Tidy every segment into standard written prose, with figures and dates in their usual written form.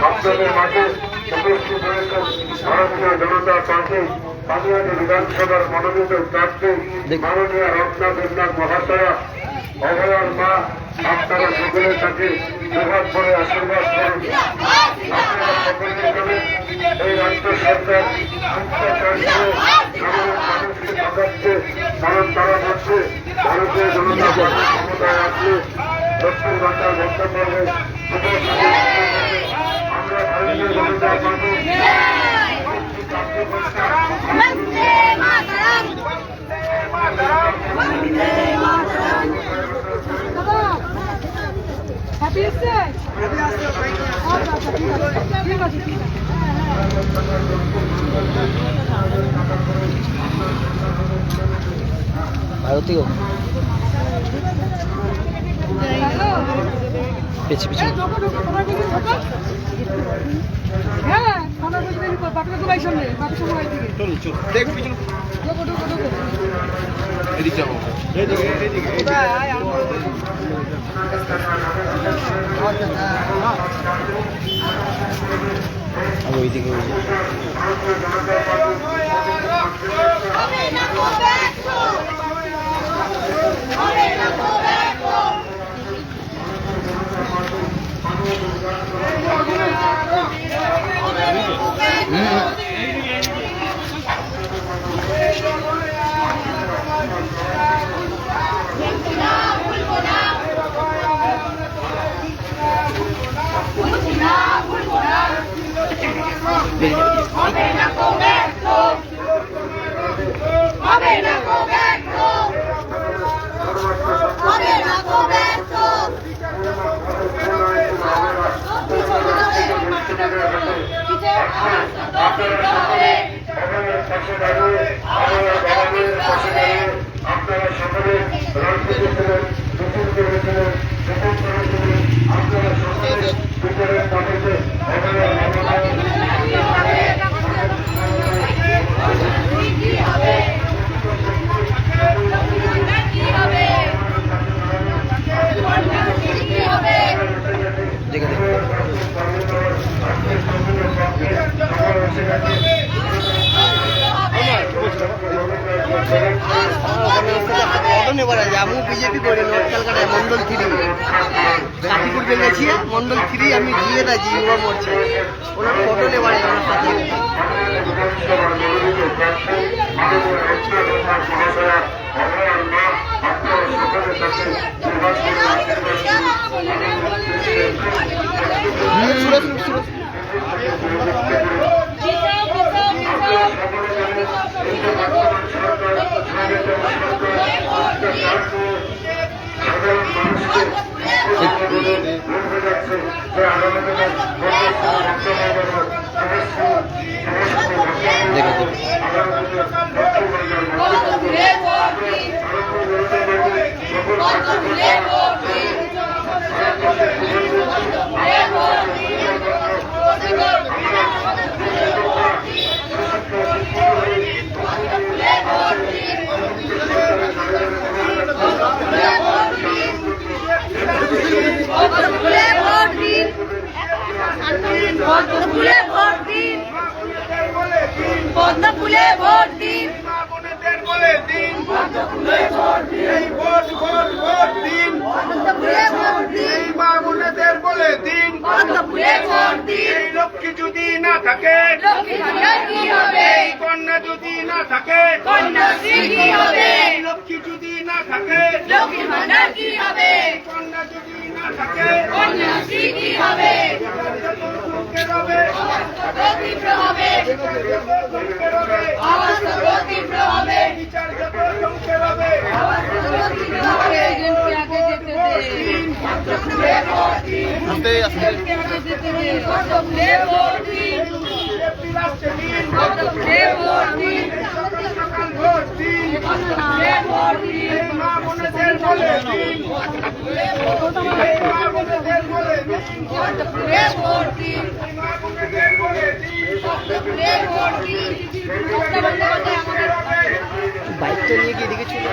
আপনাদের মাঝে উপস্থিত হয়েছেন ভারতীয় জনতা পার্টি বানিয়াদি বিধানসভার মনোনীত প্রার্থী মাননীয় রত্না দেবনাথ মহাশয়া। অভয়ার মা আপনারা সকলের কাছে দুহাত ভরে আশীর্বাদ করুন। আপনারা সকলের জন্য এই রাজ্য সরকার মানুষকে ঠকাচ্ছে, কারণ তারা বলছে ভারতীয় জনতা পার্টি ক্ষমতায় আসলে দক্ষিণ বাংলার বক্তব্যে আমরা ভারতীয় জনতা পার্টি ভারতীয় পিছু পিছু ওইদিকে আপনারা সকলে রাজনীতি ছিলেন, মিছিল করেছিলেন, মিছিল করেছিলেন, আপনারা সকলে বিপরের পাঠিতে বিজেপি করে নর্থ কলকাতায় মন্ডল 3 কাটিপুর গেছি মন্ডল 3 আমি গিয়ে রাজি যুবা মোর্চা ওনার ফটো নেবার আমার সাথে লক্ষ্মী যদি না থাকে কন্যা যদি না থাকে লক্ষ্মী যদি না থাকে কন্যা যদি না থাকে বাইকটা নিয়ে গিয়ে এদিকে চলে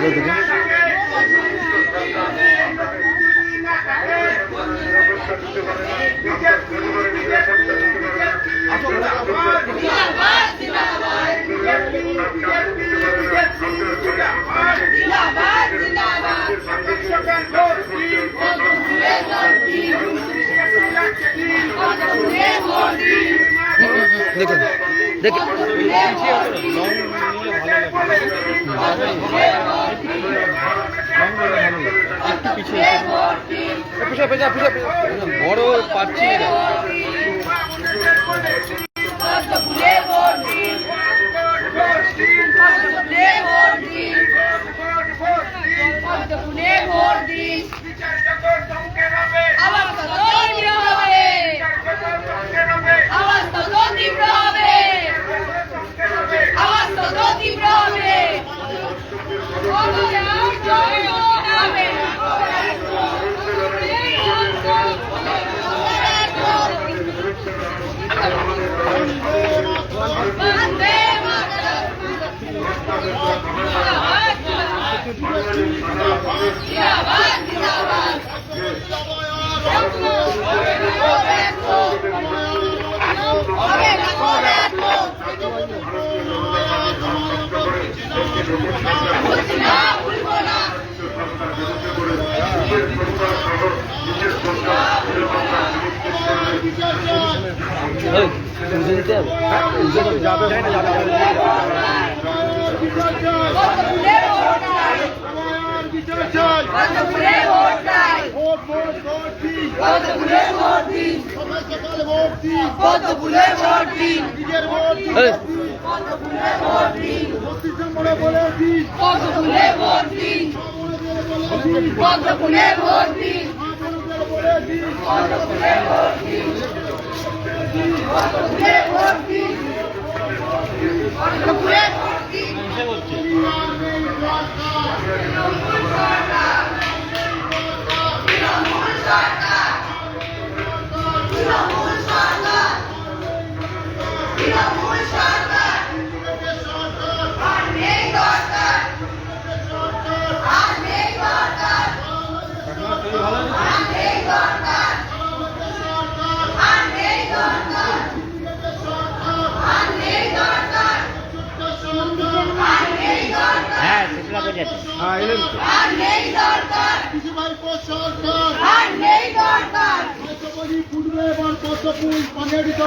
দাদা থেকে। দেখুন দেখুন বড় পাচ্ছি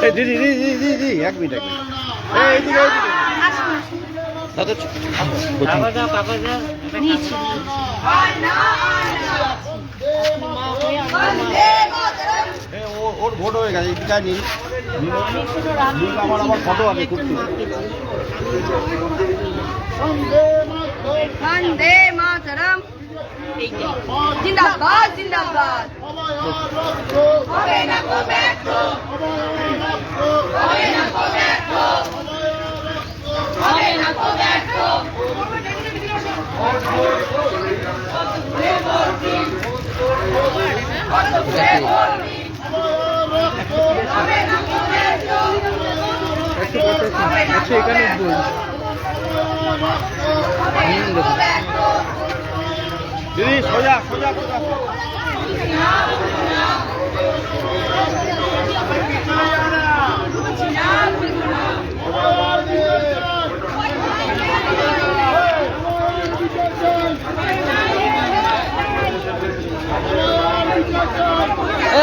দিদি দিদি দিদি এক মিনিট ওর ভোট হয়ে গেছে এটা নিন আমার আমার ফটো আছে করছি वंदे मातरम जिंदाबाद जिंदाबाद হবে না গো ব্যর্থ হবে না গো ব্যর্থ হবে না গো ব্যর্থ আচ্ছা এখানে দিদি সোজা সোজা সোজা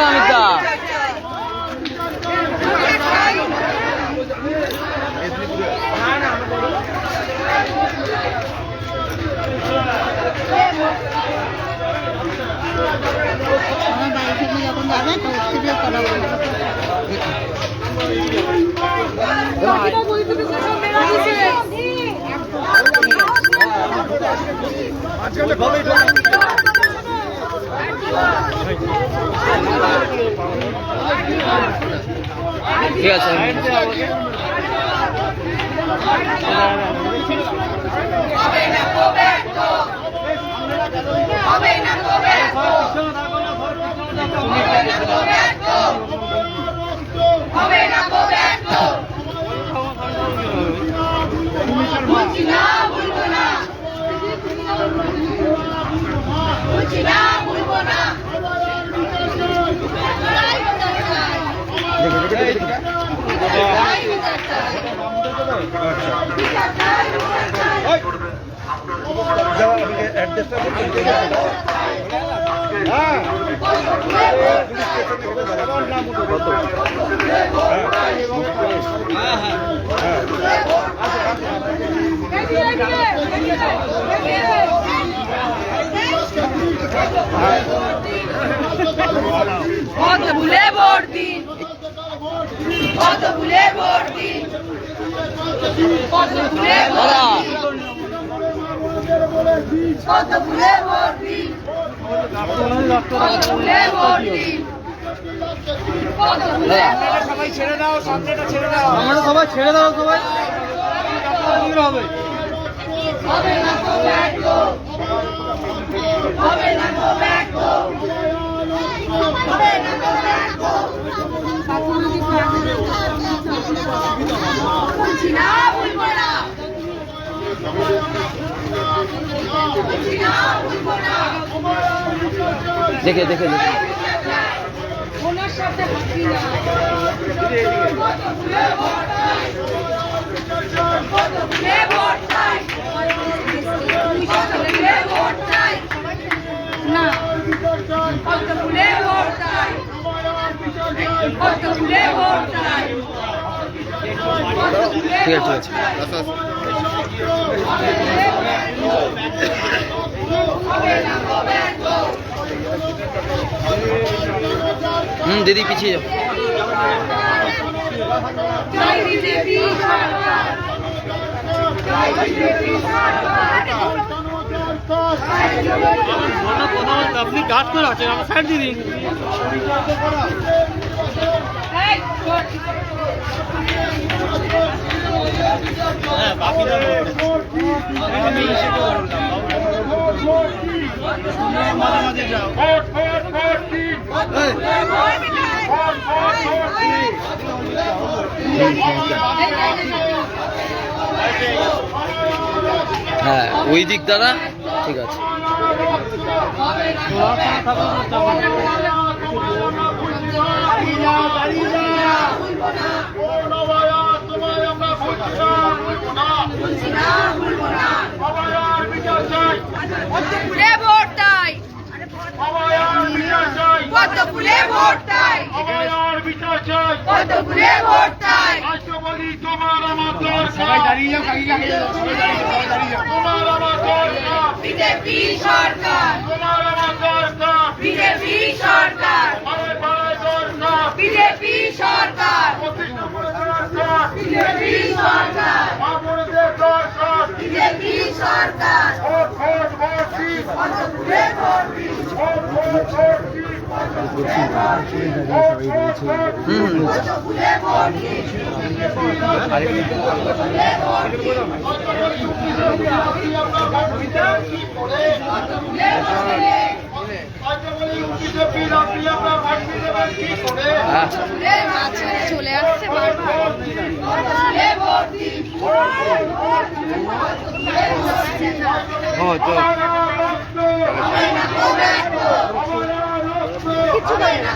অমিতা আমার বাড়ি থেকে যখন যাবে তো উৎসবে করাবো ঠিক আছে হবে না গো ব্যর্থ হবে না গো ব্যর্থ হবে না গো ব্যর্থ বলছি না বলবো না কত ভুলে ভোট দিন, কত ভুলে ভোট দিন, কত ভুলে ভোট দিন, কত ভুলে ভোট দিন, কত ভুলে ভোট দিন, কত ভুলে সবাই ছেড়ে দাও, সামনেটা ছেড়ে দাও, আমরা সবাই ছেড়ে দাও, সবাই হবে হবে না তো ব্যর্থ, হবে না তো ব্যর্থ, হবে না তো ব্যর্থ, বলছি না ভুলবো না, বলছি না ভুলবো না, দেখে দেখে দেখে ওনার সাথে বলছি না, কত ভুলে ভোট চাই, কত ভুলে ভোট চাই, কত ভুলে ভোট চাই, না কত ভুলে ভোট চাই, কত ভুলে ভোট চাই, কত ভুলে ঠিক আছে, ভোট ঠিক আছে। চাই, হবে না তো ব্যর্থ, দিদি পিছিয়ে যাও। জয় বিজেপি সরকার, জয় বিজেপি সরকার, আপনি কাজ করে আছেন, আমার সাইড দিদি। এই, ভোট। হ্যাঁ, বাকিটা আমি মাঝে মাঝে যাও। হ্যাঁ, ওই দিক দ্বারা ঠিক আছে। বলছি না, ভুলবো না। কত ভুলে ভোট চাই, কত ভুলে ভোট চাই, কত ভুলে ভোট চাই, সবাই দাঁড়িয়ে যাও, কাকি কাকি যাও, সবাই দাঁড়িয়ে যাও, সবাই দাঁড়িয়ে যাও। বিজেপি সরকার, বিজেপি সরকার, বিজেপি সরকার, বিজেপি সরকার, বিজেপি সরকার, কত ভুলে ভোট দিন, কত ভুলে ভোট দিন, চলে আসছে কিছু করে না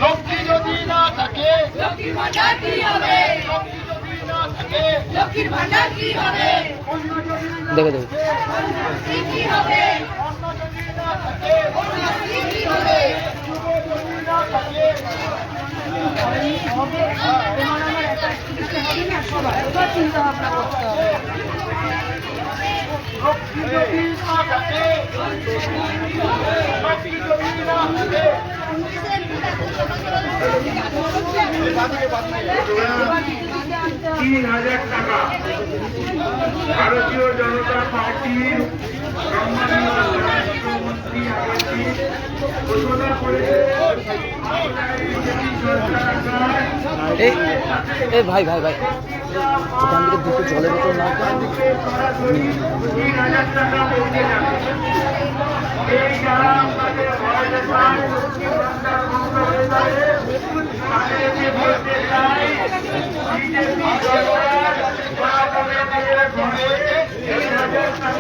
লক্ষ্মী যদি না থাকে, লক্ষ্মীর ভান্ডার কি হবে, লক্ষ্মীর ভান্ডার কি হবে, দেখো দেখো কি হবে, কি হবে, চিন্তা ভাবনা করতে হবে। লক্ষ্মী যদি না থাকে, লক্ষ্মী যদি না থাকে, 3,000 টাকা ভারতীয় জনতা পার্টির সম্মানীয় রাষ্ট্রমন্ত্রী ঘোষণা করেছে। এই এই ভাই ভাই ভাই ওখান থেকে দুটো জলের বোতল নাও তো।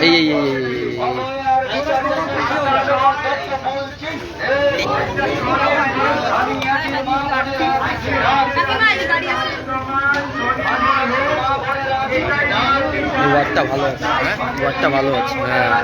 এই এই এই ওয়ার্ডটা ভালো আছে, ওয়ার্ডটা ভালো আছে। হ্যাঁ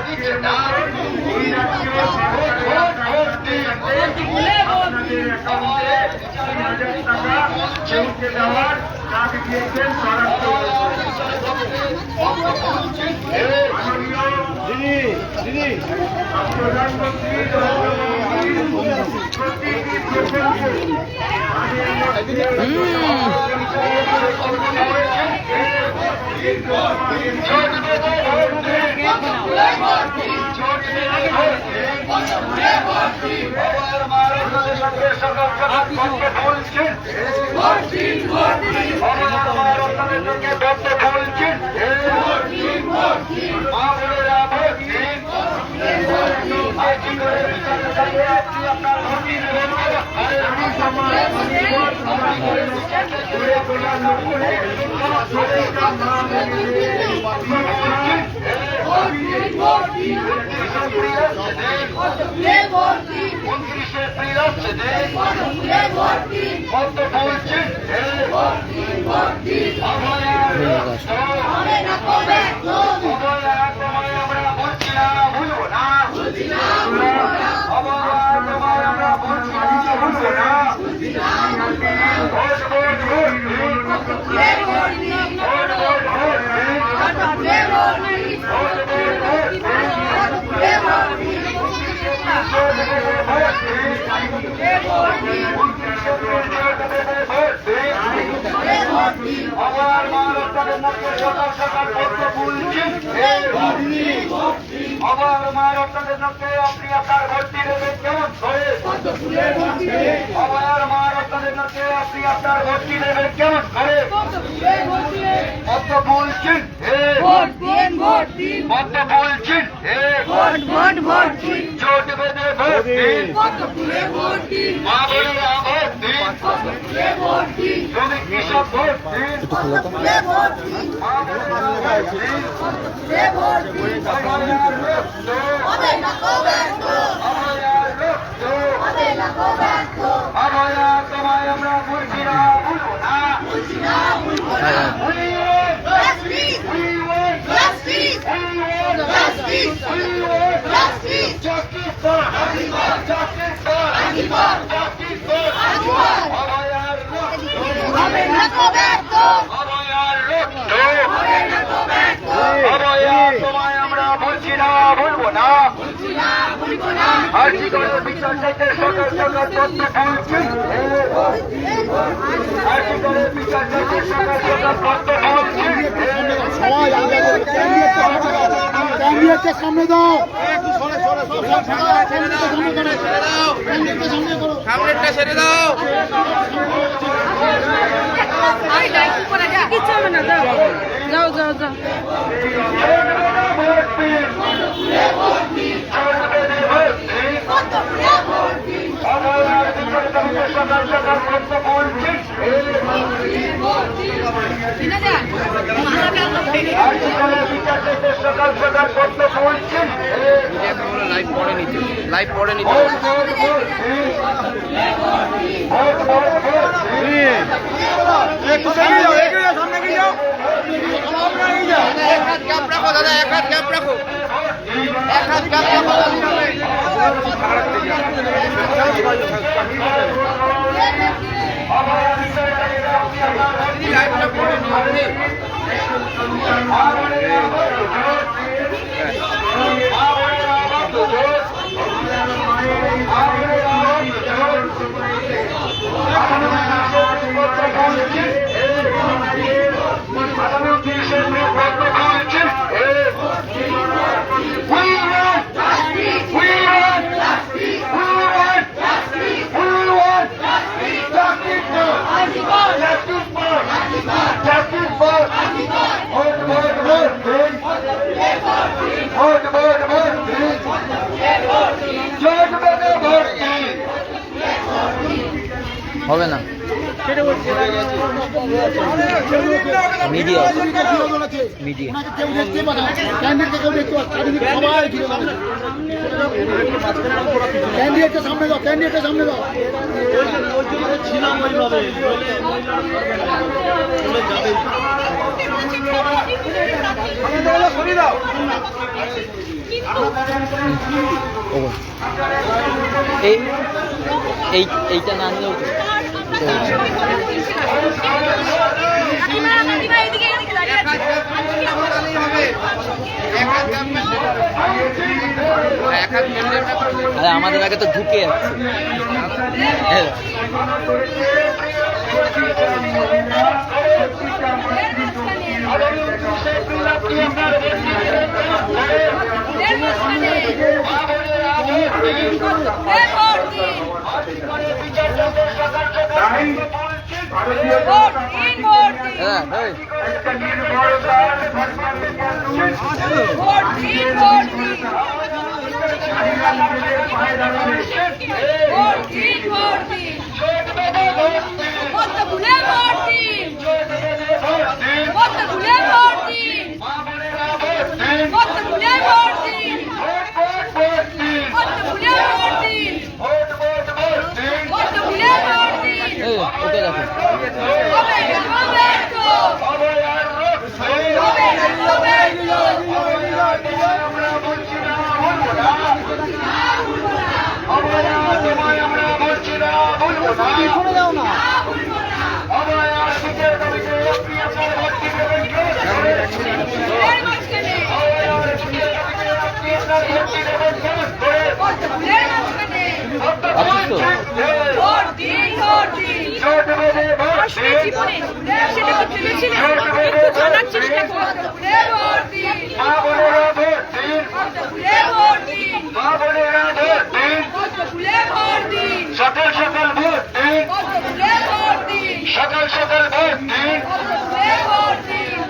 সামনে দাও, সামনেরটা ছেড়ে দাও। কিচ্ছু হবে না, যাও যাও যাও যাও। লাইভ পরে নিতে, লাইভ পরে নিতে। এক হাত গ্যাপ রাখো দাদা, এক হাত গ্যাপ রাখো, এক হাত গ্যাপ রাখো। লাইভটা পরে নিতে। We হবে না মিডিয়া মিডিয়া সামনে দাও ক্যান্ডিডেটের সামনে দাও ছিলাম ওইভাবে এইটা না নিলেও আরে আমাদের আগে তো ঢুকে যাচ্ছে ওকে দেখো সেটা তো ভেবেছিলেন একটু জানার চেষ্টা করতে সকাল সকাল ভোট সকাল সকাল ভোট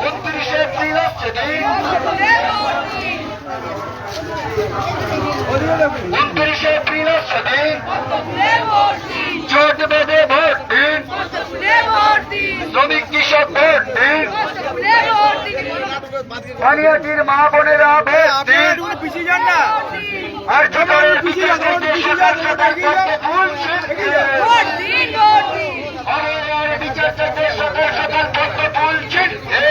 29 এপ্রিল হচ্ছে 29 এপ্রিল হচ্ছে জোট বেঁধে ভোট দিন শ্রমিক কৃষক ভোট দিন পানিয়াটির মা বোনেরা ভোট দিন আর ছোটদের সকাল সকাল ফুল বিচার চক্রের সকাল সকাল ফুল ছিটছে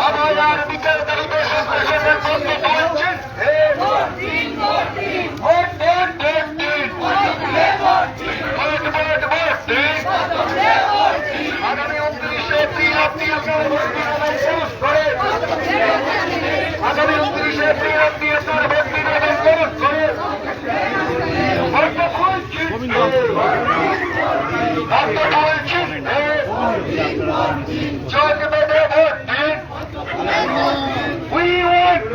আমার বিচারকারীদের সকাল সকাল ফুল ছিটছে ভোট ভোট ভোট দিন ভোট ভোট ভোট দিন আগামী 29 এপ্রিল আপনি আপনার ভোট বিনিময় শেষ করে আগামী 29 এপ্রিল আপনি আপনার ভোট বিনিময় শেষ করে ভোটটা ফুল ছিটছে ভোটটা ফুল ছিটছে জোট বেঁধে ভোট দিন We want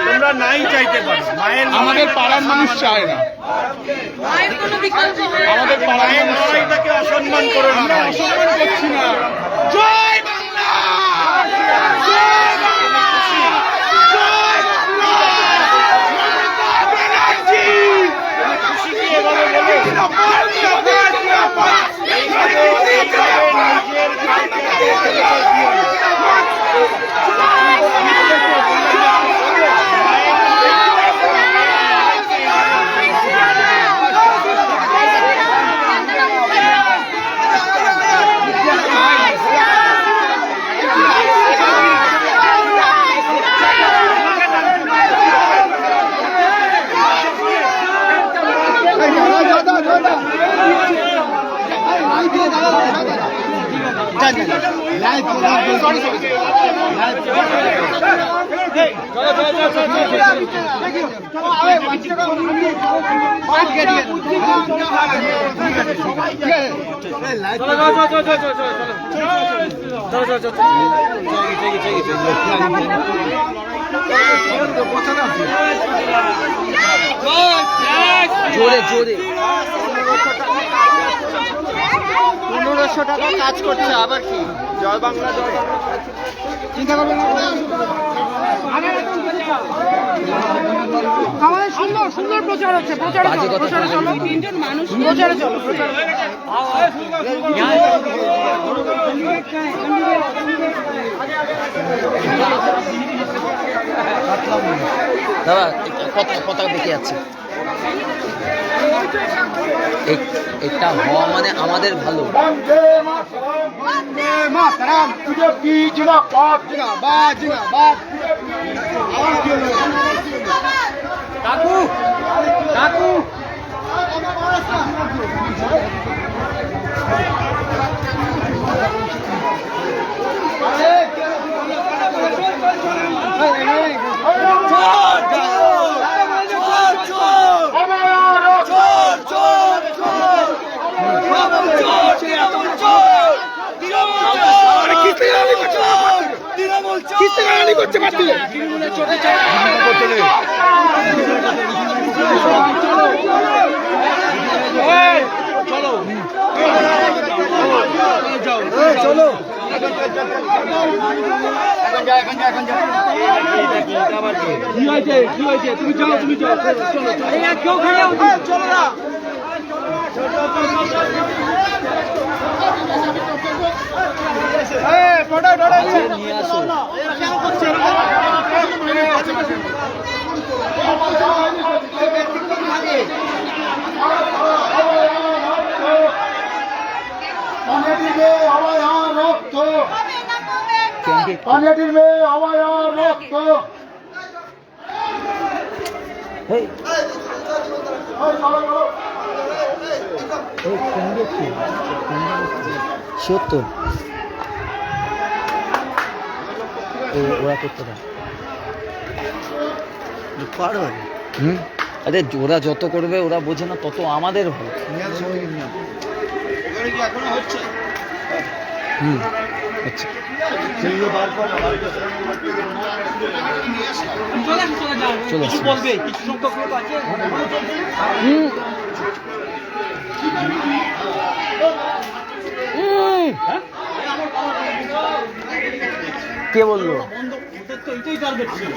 তোমরা নাই চাইতে পারো মায়ের আমাদের পাড়ার মানুষ চায় না আমাদের পাড়ার লড়াইটাকে অসম্মান করে আমরা অসম্মান করছি না জয় বাংলা জয় বাংলা জয় বাংলা মমতা ব্যানার্জি খুশি কি এভাবে বলে জোরে জোরে 1500 টাকা কাজ করছে আবার কি জয় বাংলা জয় চিন্তা করবেন আমাদের সুন্দর সুন্দর প্রচার হচ্ছে প্রচারে চলো তিনজন মানুষ প্রচারে চলো দাদা পতাকা দেখে যাচ্ছে এটা হওয়া মানে আমাদের ভালো কাকু কাকু চলো কি হয়েছে তুমি যাও কেউ খেলে চলো না নিয়ে আসো পানিয়াটির মেয়ে আমায় রক্ত সত্য ওরা করতে পারবে আরে ওরা যত করবে ওরা বোঝে না তত আমাদের ভালো আচ্ছা চলে আসুন। বলবে কিছু সংখ্যক লোক আছে কে বললো এইটাই টার্গেট ছিল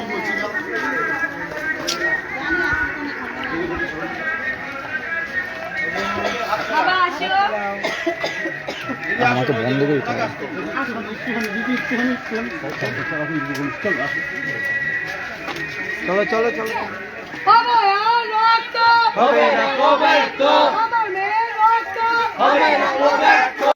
আমাকে বন্ধ করে দিতে হবে। হবে না কবে তো